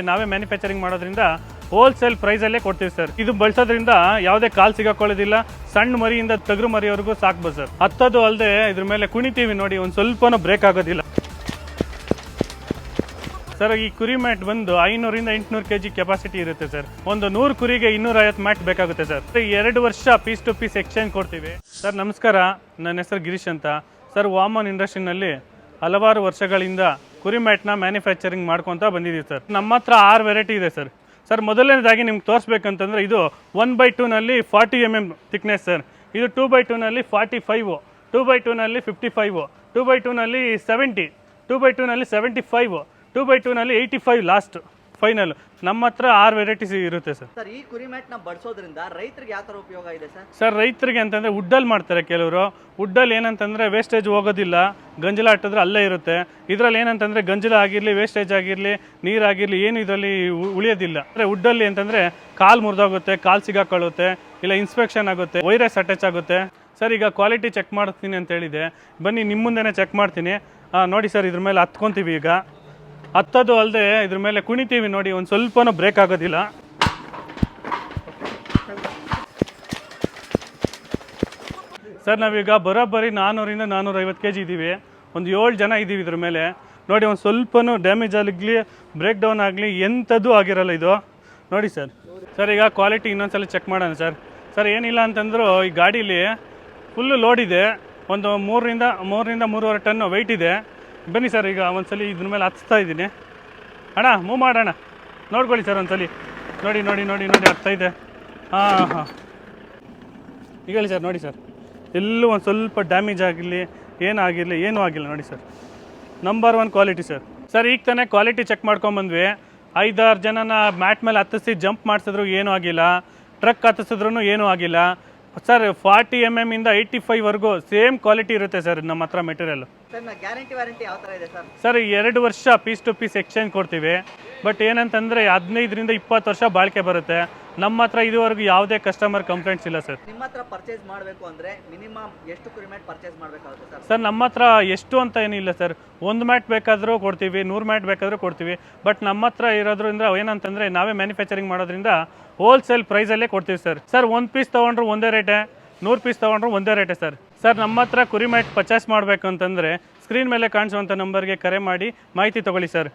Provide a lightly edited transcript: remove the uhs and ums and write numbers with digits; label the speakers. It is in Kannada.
Speaker 1: ನಾವೇ ಮ್ಯಾನುಫ್ಯಾಕ್ಚರಿಂಗ್ ಮಾಡೋದ್ರಿಂದ ಹೋಲ್ಸೇಲ್ ಪ್ರೈಸಲ್ಲೇ ಕೊಡ್ತೀವಿ ಸರ್. ಇದು ಬಳಸೋದ್ರಿಂದ ಯಾವುದೇ ಕಾಲು ಸಿಗಾಕೊಳ್ಳೋದಿಲ್ಲ. ಸಣ್ಣ ಮರಿಯಿಂದ ಟಗರು ಮರಿಯವರೆಗೂ ಸಾಕ್ಬೋದು ಸರ್. ಹತ್ತದು ಅಲ್ಲದೆ ಇದ್ರ ಮೇಲೆ ಕುಣಿತೀವಿ ನೋಡಿ, ಒಂದು ಸ್ವಲ್ಪನೂ ಬ್ರೇಕ್ ಆಗೋದಿಲ್ಲ ಸರ್. ಈ ಕುರಿ ಮ್ಯಾಟ್ ಬಂದು 500 ಇಂದ 800 kg ಕೆಪಾಸಿಟಿ ಇರುತ್ತೆ ಸರ್. ಒಂದು 100 ಕುರಿಗೆ 250 ಮ್ಯಾಟ್ ಬೇಕಾಗುತ್ತೆ ಸರ್. 2 ವರ್ಷ ಪೀಸ್ ಟು ಪೀಸ್ ಎಕ್ಸ್ಚೇಂಜ್ ಕೊಡ್ತೀವಿ ಸರ್. ನಮಸ್ಕಾರ, ನನ್ನ ಹೆಸರು ಗಿರೀಶ್ ಅಂತ ಸರ್. ವಾಮನ್ ಇಂಡಸ್ಟ್ರಿನಲ್ಲಿ ಹಲವಾರು ವರ್ಷಗಳಿಂದ ಕುರಿ ಮ್ಯಾಟ್ನ ಮ್ಯಾನುಫ್ಯಾಕ್ಚರಿಂಗ್ ಮಾಡ್ಕೊತ ಬಂದಿದ್ದೀವಿ ಸರ್. ನಮ್ಮ ಹತ್ರ 6 ವೆರೈಟಿ ಇದೆ ಸರ್. ಸರ್ ಮೊದಲನೇದಾಗಿ ನಿಮ್ಗೆ ತೋರಿಸ್ಬೇಕಂತಂದರೆ ಇದು 1/2ನಲ್ಲಿ 40 mm ಥಿಕ್ನೆಸ್ ಸರ್. ಇದು 2/2ನಲ್ಲಿ 45, 2/2ನಲ್ಲಿ 55, 2/2ನಲ್ಲಿ 70, 2/2ನಲ್ಲಿ 75, 2/2ನಲ್ಲಿ 85 ಲಾಸ್ಟ್ ಫೈನಲ್. ನಮ್ಮ ಹತ್ರ 6 ವೆರೈಟೀಸ್ ಇರುತ್ತೆ ಸರ್.
Speaker 2: ಸರ್, ಈ ಕುರಿ ಮ್ಯಾಟ್ನ ಬಳಸೋದ್ರಿಂದ ರೈತರಿಗೆ ಯಾವ ಥರ ಉಪಯೋಗ ಇದೆ ಸರ್?
Speaker 1: ಸರ್, ರೈತರಿಗೆ ಅಂತಂದರೆ ವುಡ್ಡಲ್ಲಿ ಮಾಡ್ತಾರೆ ಕೆಲವರು. ವುಡ್ಡಲ್ಲಿ ಏನಂತಂದರೆ ವೇಸ್ಟೇಜ್ ಹೋಗೋದಿಲ್ಲ, ಗಂಜಲ ಹಾಕಿದ್ರೆ ಅಲ್ಲೇ ಇರುತ್ತೆ. ಇದರಲ್ಲಿ ಏನಂತಂದರೆ ಗಂಜಲ ಆಗಿರಲಿ, ವೇಸ್ಟೇಜ್ ಆಗಿರಲಿ, ನೀರಾಗಿರಲಿ ಏನು ಇದರಲ್ಲಿ ಉಳಿಯೋದಿಲ್ಲ. ಅಂದರೆ ವುಡ್ಡಲ್ಲಿ ಅಂತಂದರೆ ಕಾಲು ಮುರಿದೋಗುತ್ತೆ, ಕಾಲು ಸಿಗಾಕೊಳ್ಳುತ್ತೆ, ಇಲ್ಲ ಇನ್ಸ್ಪೆಕ್ಷನ್ ಆಗುತ್ತೆ, ವೈರಸ್ ಅಟ್ಯಾಚ್ ಆಗುತ್ತೆ ಸರ್. ಈಗ ಕ್ವಾಲಿಟಿ ಚೆಕ್ ಮಾಡ್ತೀನಿ ಅಂತ ಹೇಳಿದೆ, ಬನ್ನಿ ನಿಮ್ಮ ಮುಂದೆನೇ ಚೆಕ್ ಮಾಡ್ತೀನಿ. ನೋಡಿ ಸರ್, ಇದ್ರ ಮೇಲೆ ಹತ್ಕೊತೀವಿ. ಈಗ ಹತ್ತದು ಅಲ್ಲದೆ ಇದ್ರ ಮೇಲೆ ಕುಣಿತೀವಿ ನೋಡಿ, ಒಂದು ಸ್ವಲ್ಪನೂ ಬ್ರೇಕ್ ಆಗೋದಿಲ್ಲ ಸರ್. ನಾವೀಗ ಬರೋಬ್ಬರಿ 400 ಇಂದ 450 kg ಇದ್ದೀವಿ. ಒಂದು 7 ಜನ ಇದ್ದೀವಿ ಇದ್ರ ಮೇಲೆ ನೋಡಿ. ಒಂದು ಸ್ವಲ್ಪನೂ ಡ್ಯಾಮೇಜ್ ಆಗಲಿ, ಬ್ರೇಕ್ ಡೌನ್ ಆಗಲಿ ಎಂಥದ್ದು ಆಗಿರಲ್ಲ ಇದು ನೋಡಿ ಸರ್. ಸರ್, ಈಗ ಕ್ವಾಲಿಟಿ ಇನ್ನೊಂದ್ಸಲ ಚೆಕ್ ಮಾಡೋಣ ಸರ್. ಸರ್, ಏನಿಲ್ಲ ಅಂತಂದರೂ ಈ ಗಾಡೀಲಿ ಫುಲ್ಲು ಲೋಡ್ ಇದೆ. ಒಂದು 3ರಿಂದ 3.5 ಟನ್ ವೆಯ್ಟ್ ಇದೆ. ಬನ್ನಿ ಸರ್, ಈಗ ಒಂದ್ಸಲಿ ಇದ್ರ ಮೇಲೆ ಹತ್ತಾ ಇದ್ದೀನಿ. ಅಣ್ಣ ಮೂವ್ ಮಾಡೋಣ, ನೋಡ್ಕೊಳ್ಳಿ ಸರ್ ಒಂದ್ಸಲಿ. ನೋಡಿ ನೋಡಿ ನೋಡಿ ನೋಡಿ ಹತ್ತಾ ಇದೆ. ಹಾಂ, ಈಗ ಹೇಳಿ ಸರ್. ನೋಡಿ ಸರ್, ಎಲ್ಲೂ ಒಂದು ಸ್ವಲ್ಪ ಡ್ಯಾಮೇಜ್ ಆಗಿರಲಿ, ಏನೂ ಆಗಿಲ್ಲ ನೋಡಿ sir. Number 1 quality sir. Sir, ಈಗ ತಾನೇ ಕ್ವಾಲಿಟಿ ಚೆಕ್ ಮಾಡ್ಕೊಂಬಂದ್ವಿ. 5-6 ಜನನ ಮ್ಯಾಟ್ ಮೇಲೆ ಹತ್ತಿಸಿ ಜಂಪ್ ಮಾಡಿಸಿದ್ರು ಏನೂ ಆಗಿಲ್ಲ, ಟ್ರಕ್ ಹತ್ತಿಸಿದ್ರು ಏನೂ ಆಗಿಲ್ಲ ಸರ್. 40 mm ಇಂದ 85ವರೆಗೂ ಸೇಮ್ ಕ್ವಾಲಿಟಿ ಇರುತ್ತೆ ಸರ್ ನಮ್ಮ ಹತ್ರ ಮೆಟೀರಿಯಲ್.
Speaker 2: ಗ್ಯಾರಂಟಿ ವಾರಂಟಿ ಯಾವ ಥರ ಇದೆ ಸರ್?
Speaker 1: ಸರ್, 2 ವರ್ಷ ಪೀಸ್ ಟು ಪೀಸ್ ಎಕ್ಸ್ಚೇಂಜ್ ಕೊಡ್ತೀವಿ. ಬಟ್ ಏನಂತಂದರೆ 15ರಿಂದ 20 ವರ್ಷ ಬಾಳಿಕೆ ಬರುತ್ತೆ. ನಮ್ಮ ಹತ್ರ ಇದುವರೆಗೂ ಯಾವುದೇ ಕಸ್ಟಮರ್ ಕಂಪ್ಲೇಂಟ್ಸ್ ಇಲ್ಲ ಸರ್.
Speaker 2: ನಿಮ್ಮ ಹತ್ರ ಪರ್ಚೇಸ್ ಮಾಡಬೇಕು ಅಂದರೆ ಮಿನಿಮಮ್ ಎಷ್ಟು ಕುರಿ ಮ್ಯಾಟ್ ಪರ್ಚೇಸ್ ಮಾಡಬೇಕಾಗುತ್ತೆ ಸರ್?
Speaker 1: ಸರ್, ನಮ್ಮ ಹತ್ರ ಎಷ್ಟು ಅಂತ ಏನಿಲ್ಲ ಸರ್. 1 ಮ್ಯಾಟ್ ಬೇಕಾದರೂ ಕೊಡ್ತೀವಿ, 100 ಮ್ಯಾಟ್ ಬೇಕಾದರೂ ಕೊಡ್ತೀವಿ. ಬಟ್ ನಮ್ಮ ಹತ್ರ ಇರೋದ್ರಿಂದ ಏನಂತಂದರೆ ನಾವೇ ಮ್ಯಾನುಫ್ಯಾಕ್ಚರಿಂಗ್ ಮಾಡೋದ್ರಿಂದ ಹೋಲ್ಸೇಲ್ ಪ್ರೈಸಲ್ಲೇ ಕೊಡ್ತೀವಿ ಸರ್. ಸರ್, 1 ಪೀಸ್ ತೊಗೊಂಡ್ರು ಒಂದೇ ರೇಟೇ, 100 ಪೀಸ್ ತೊಗೊಂಡ್ರು ಒಂದೇ ರೇಟೇ ಸರ್. ಸರ್, ನಮ್ಮ ಹತ್ರ ಕುರಿ ಮ್ಯಾಟ್ ಪರ್ಚೇಸ್ ಮಾಡಬೇಕು ಅಂತಂದರೆ ಸ್ಕ್ರೀನ್ ಮೇಲೆ ಕಾಣಿಸುವಂಥ ನಂಬರ್ಗೆ ಕರೆ ಮಾಡಿ ಮಾಹಿತಿ ತೊಗೊಳ್ಳಿ ಸರ್.